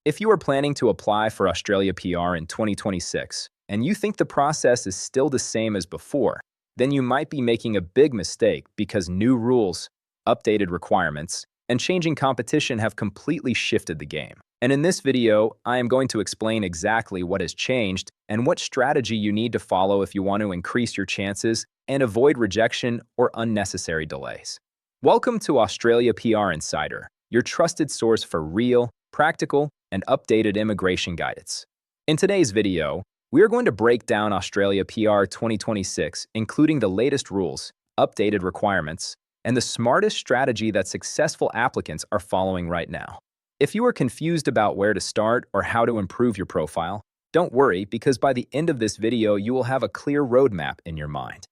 If you are planning to apply for Australia PR in 2026 and you think the process is still the same as before, then you might be making a big mistake because new rules, updated requirements, and changing competition have completely shifted the game. And in this video, I am going to explain exactly what has changed and what strategy you need to follow if you want to increase your chances and avoid rejection or unnecessary delays. Welcome to Australia PR Insider, your trusted source for real, practical, and updated immigration guidance. In today's video, we are going to break down Australia PR 2026, including the latest rules, updated requirements, and the smartest strategy that successful applicants are following right now. If you are confused about where to start or how to improve your profile, don't worry, because by the end of this video, you will have a clear roadmap in your mind.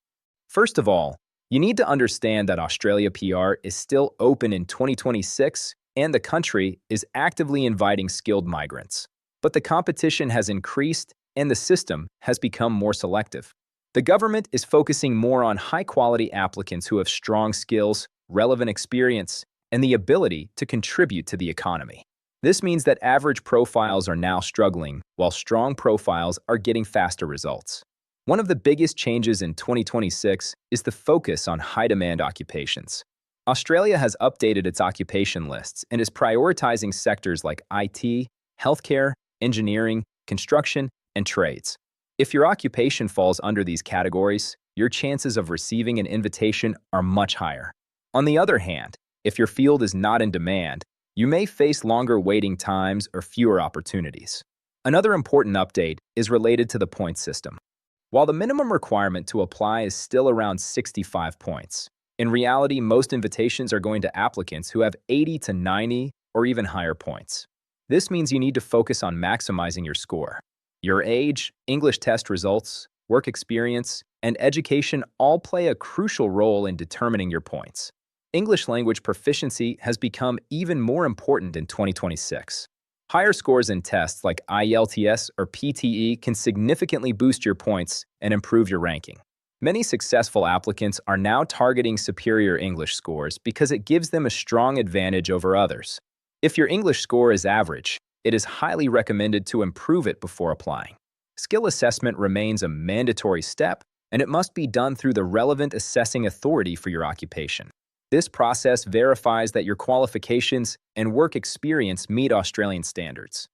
First of all, you need to understand that Australia PR is still open in 2026 and the country is actively inviting skilled migrants. But the competition has increased and the system has become more selective. The government is focusing more on high-quality applicants who have strong skills, relevant experience, and the ability to contribute to the economy. This means that average profiles are now struggling, while strong profiles are getting faster results. One of the biggest changes in 2026 is the focus on high-demand occupations. Australia has updated its occupation lists and is prioritizing sectors like IT, healthcare, engineering, construction, and trades. If your occupation falls under these categories, your chances of receiving an invitation are much higher. On the other hand, if your field is not in demand, you may face longer waiting times or fewer opportunities. Another important update is related to the point system. While the minimum requirement to apply is still around 65 points, in reality, most invitations are going to applicants who have 80 to 90 or even higher points. This means you need to focus on maximizing your score. Your age, English test results, work experience, and education all play a crucial role in determining your points. English language proficiency has become even more important in 2026. Higher scores in tests like IELTS or PTE can significantly boost your points and improve your ranking. Many successful applicants are now targeting superior English scores because it gives them a strong advantage over others. If your English score is average, it is highly recommended to improve it before applying. Skill assessment remains a mandatory step, and it must be done through the relevant assessing authority for your occupation. This process verifies that your qualifications and work experience meet Australian standards.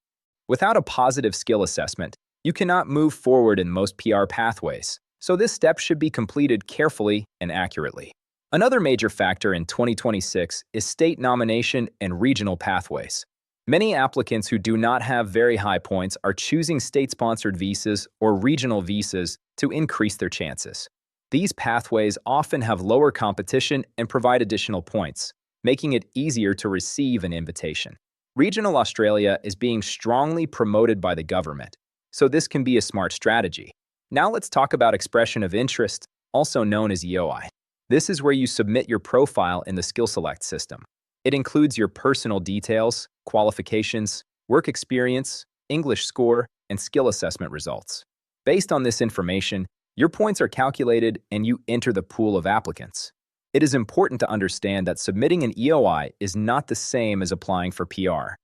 Without a positive skill assessment, you cannot move forward in most PR pathways, so this step should be completed carefully and accurately. Another major factor in 2026 is state nomination and regional pathways. Many applicants who do not have very high points are choosing state-sponsored visas or regional visas to increase their chances. These pathways often have lower competition and provide additional points, making it easier to receive an invitation. Regional Australia is being strongly promoted by the government, so this can be a smart strategy. Now let's talk about expression of interest, also known as EOI. This is where you submit your profile in the Skill Select system. It includes your personal details, qualifications, work experience, English score, and skill assessment results. Based on this information, your points are calculated and you enter the pool of applicants. It is important to understand that submitting an EOI is not the same as applying for PR.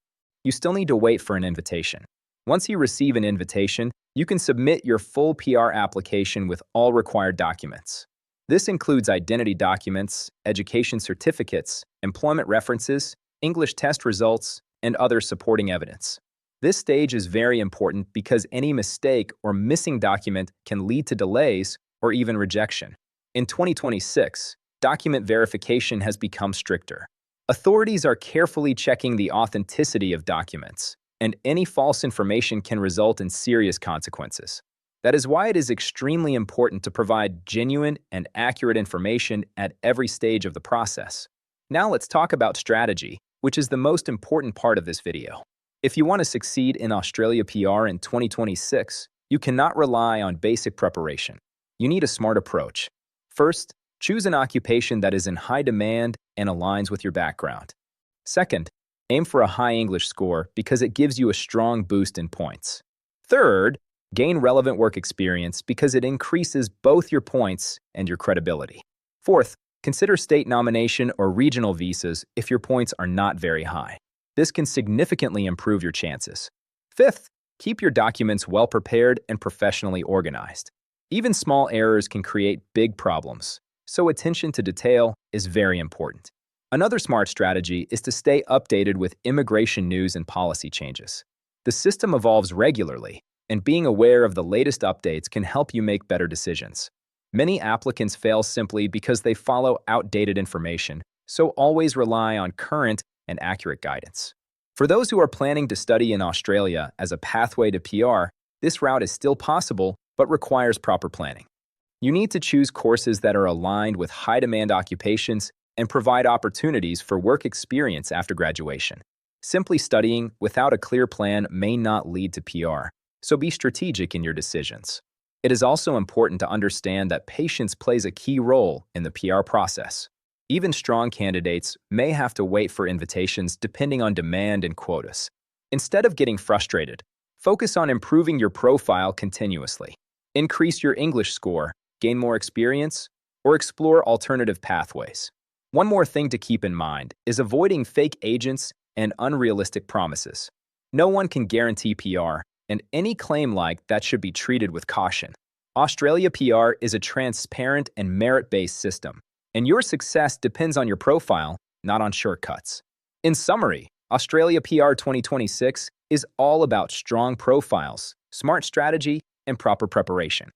You still need to wait for an invitation. Once you receive an invitation, you can submit your full PR application with all required documents. This includes identity documents, education certificates, employment references, English test results, and other supporting evidence. This stage is very important because any mistake or missing document can lead to delays or even rejection. In 2026, document verification has become stricter. Authorities are carefully checking the authenticity of documents, and any false information can result in serious consequences. That is why it is extremely important to provide genuine and accurate information at every stage of the process. Now let's talk about strategy, which is the most important part of this video. If you want to succeed in Australia PR in 2026, you cannot rely on basic preparation. You need a smart approach. First, choose an occupation that is in high demand and aligns with your background. Second, aim for a high English score because it gives you a strong boost in points. Third, gain relevant work experience because it increases both your points and your credibility. Fourth, consider state nomination or regional visas if your points are not very high. This can significantly improve your chances. Fifth, keep your documents well prepared and professionally organized. Even small errors can create big problems, so attention to detail is very important. Another smart strategy is to stay updated with immigration news and policy changes. The system evolves regularly, and being aware of the latest updates can help you make better decisions. Many applicants fail simply because they follow outdated information, so always rely on current and accurate guidance. For those who are planning to study in Australia as a pathway to PR, this route is still possible but requires proper planning. You need to choose courses that are aligned with high-demand occupations and provide opportunities for work experience after graduation. Simply studying without a clear plan may not lead to PR, so be strategic in your decisions. It is also important to understand that patience plays a key role in the PR process. Even strong candidates may have to wait for invitations depending on demand and quotas. Instead of getting frustrated, focus on improving your profile continuously. Increase your English score, gain more experience, or explore alternative pathways. One more thing to keep in mind is avoiding fake agents and unrealistic promises. No one can guarantee PR, and any claim like that should be treated with caution. Australia PR is a transparent and merit-based system, and your success depends on your profile, not on shortcuts. In summary, Australia PR 2026 is all about strong profiles, smart strategy, and proper preparation.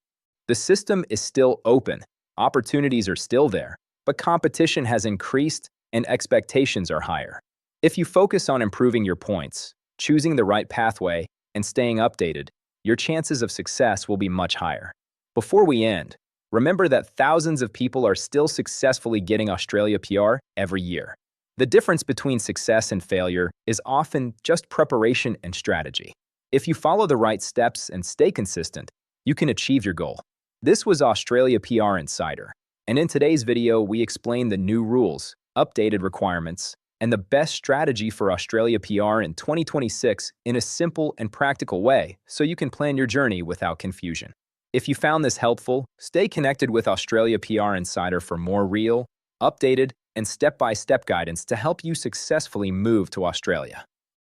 The system is still open, opportunities are still there, but competition has increased and expectations are higher. If you focus on improving your points, choosing the right pathway, and staying updated, your chances of success will be much higher. Before we end, remember that thousands of people are still successfully getting Australia PR every year. The difference between success and failure is often just preparation and strategy. If you follow the right steps and stay consistent, you can achieve your goal. This was Australia PR Insider, and in today's video we explain the new rules, updated requirements, and the best strategy for Australia PR in 2026 in a simple and practical way so you can plan your journey without confusion. If you found this helpful, stay connected with Australia PR Insider for more real, updated, and step-by-step guidance to help you successfully move to Australia.